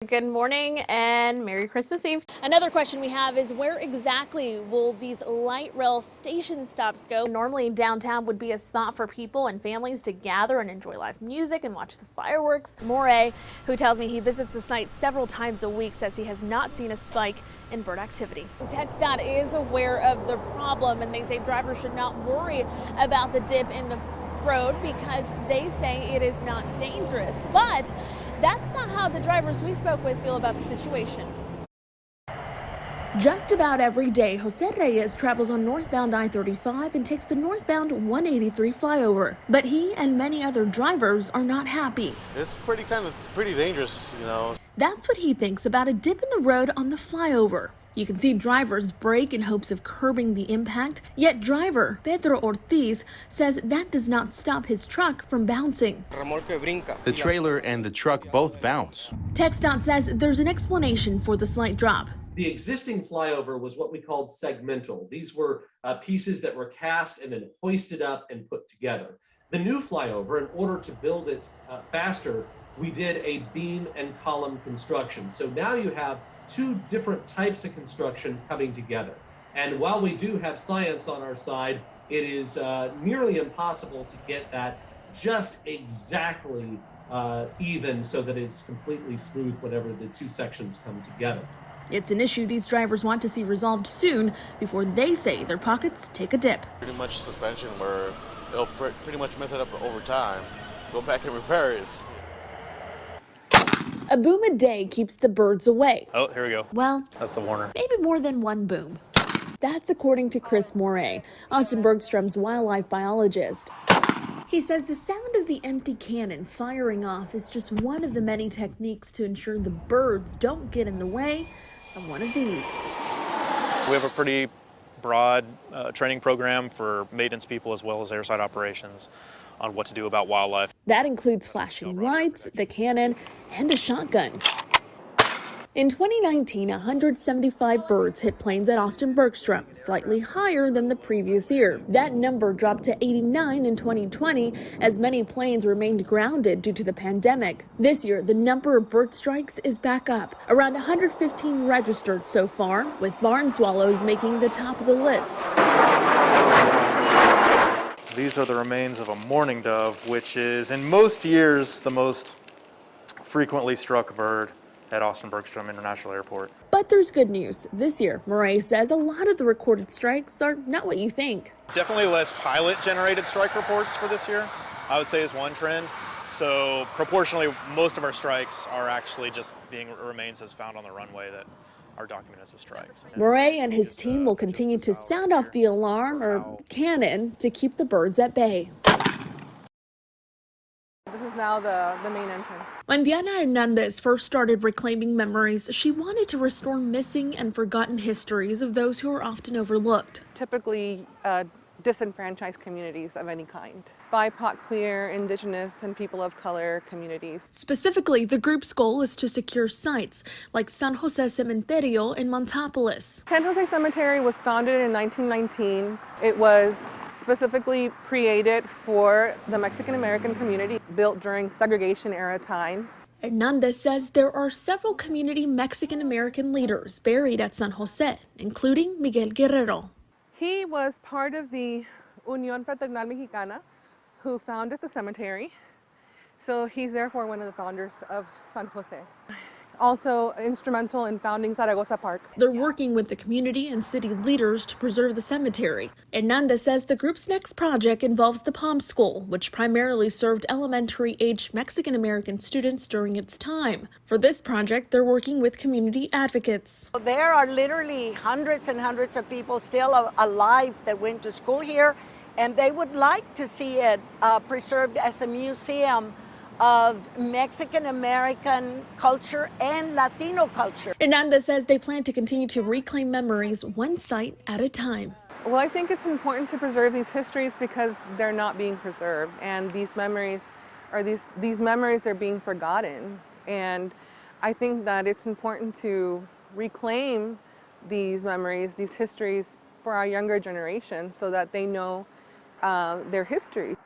Good morning and Merry Christmas Eve. Another question we have is where exactly will these light rail station stops go? Normally downtown would be a spot for people and families to gather and enjoy live music and watch the fireworks. Moray, who tells me he visits the site several times a week, says he has not seen a spike in bird activity. TxDOT is aware of the problem and they say drivers should not worry about the dip in the road because they say it is not dangerous. But that's not how the drivers we spoke with feel about the situation. Just about every day, Jose Reyes travels on northbound I-35 and takes the northbound 183 flyover. But he and many other drivers are not happy. It's pretty dangerous, you know. That's what he thinks about a dip in the road on the flyover. You can see drivers brake in hopes of curbing the impact, yet driver Pedro Ortiz says that does not stop his truck from bouncing. The trailer and the truck both bounce. TxDOT says there's an explanation for the slight drop. The existing flyover was what we called segmental. These were pieces that were cast and then hoisted up and put together. The new flyover, in order to build it faster, we did a beam and column construction. So now you have two different types of construction coming together. And while we do have science on our side, it is nearly impossible to get that just exactly even so that it's completely smooth whenever the two sections come together. It's an issue these drivers want to see resolved soon before they say their pockets take a dip. Pretty much suspension where it'll pretty much mess it up over time. Go back and repair it. A boom a day keeps the birds away. Oh, here we go. Well, that's the Warner. Maybe more than one boom. That's according to Chris Moray, Austin Bergstrom's wildlife biologist. He says the sound of the empty cannon firing off is just one of the many techniques to ensure the birds don't get in the way of one of these. We have a pretty broad training program for maintenance people as well as airside operations on what to do about wildlife. That includes flashing lights, the cannon, and a shotgun. In 2019, 175 birds hit planes at Austin Bergstrom, slightly higher than the previous year. That number dropped to 89 in 2020 as many planes remained grounded due to the pandemic. This year, the number of bird strikes is back up, around 115 registered so far, with barn swallows making the top of the list. These are the remains of a mourning dove, which is in most years the most frequently struck bird at Austin Bergstrom International Airport. But there's good news. This year, Moray says a lot of the recorded strikes are not what you think. Definitely less pilot-generated strike reports for this year, I would say, is one trend. So proportionally, most of our strikes are actually just being remains as found on the runway that are documented as a strike. Moray and his team will continue to sound off the alarm or cannon to keep the birds at bay. This is now the main entrance. When Diana Hernandez first started reclaiming memories, she wanted to restore missing and forgotten histories of those who are often overlooked. Typically disenfranchised communities of any kind. BIPOC, queer, indigenous, and people of color communities. Specifically, the group's goal is to secure sites like San Jose Cementerio in Montopolis. San Jose Cemetery was founded in 1919. It was specifically created for the Mexican-American community, built during segregation era times. Hernandez says there are several community Mexican-American leaders buried at San Jose, including Miguel Guerrero. He was part of the Unión Fraternal Mexicana, who founded the cemetery. So he's therefore one of the founders of San Jose. Also instrumental in founding Zaragoza Park. They're working with the community and city leaders to preserve the cemetery. Hernandez says the group's next project involves the Palm School, which primarily served elementary-aged Mexican-American students during its time. For this project, they're working with community advocates. There are literally hundreds and hundreds of people still alive that went to school here, and they would like to see it preserved as a museum of Mexican-American culture and Latino culture. Hernandez says they plan to continue to reclaim memories one site at a time. Well, I think it's important to preserve these histories because they're not being preserved, and these memories are they're being forgotten. And I think that it's important to reclaim these memories, these histories for our younger generation so that they know their history.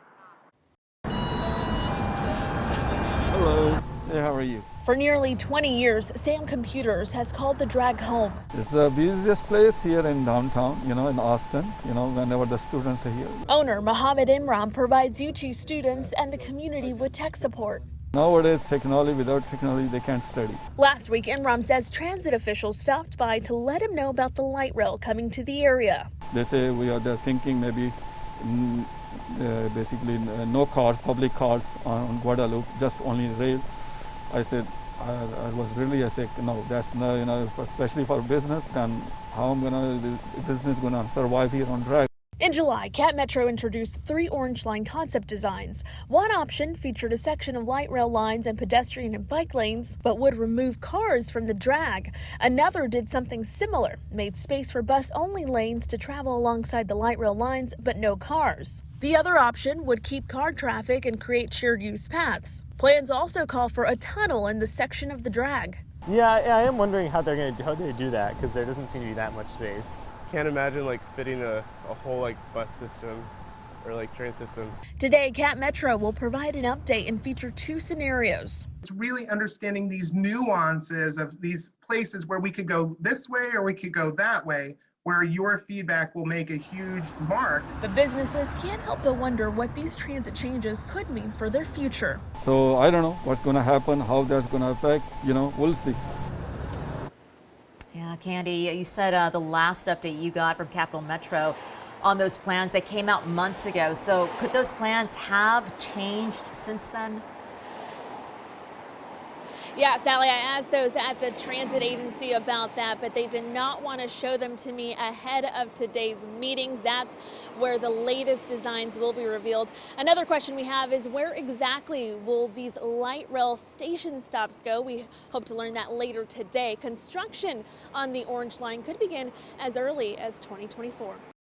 Hello. Yeah, how are you? are you? For nearly 20 years, Sam Computers has called the drag home. It's the busiest place here in downtown, in Austin, whenever the students are here. Owner Mohammed Imran provides UT students and the community with tech support. Nowadays, without technology, they can't study. Last week, Imran says transit officials stopped by to let him know about the light rail coming to the area. They say they're thinking maybe basically no cars, public cars on Guadalupe, just only rail. I said, I said, no, that's no, especially for business, then how the business gonna survive here on drag? In July, Cat Metro introduced 3 Orange Line concept designs. One option featured a section of light rail lines and pedestrian and bike lanes, but would remove cars from the drag. Another did something similar, made space for bus-only lanes to travel alongside the light rail lines, but no cars. The other option would keep car traffic and create shared use paths. Plans also call for a tunnel in the section of the drag. Yeah, I am wondering how they do that, because there doesn't seem to be that much space. Can't imagine fitting a whole bus system or train system. Today, Cat Metro will provide an update and feature 2 scenarios. It's really understanding these nuances of these places where we could go this way or we could go that way, where your feedback will make a huge mark. The businesses can't help but wonder what these transit changes could mean for their future. So I don't know what's going to happen, how that's going to affect, we'll see. Yeah, Candy, you said the last update you got from Capital Metro on those plans, they came out months ago. So could those plans have changed since then? Yeah, Sally, I asked those at the transit agency about that, but they did not want to show them to me ahead of today's meetings. That's where the latest designs will be revealed. Another question we have is where exactly will these light rail station stops go? We hope to learn that later today. Construction on the Orange Line could begin as early as 2024.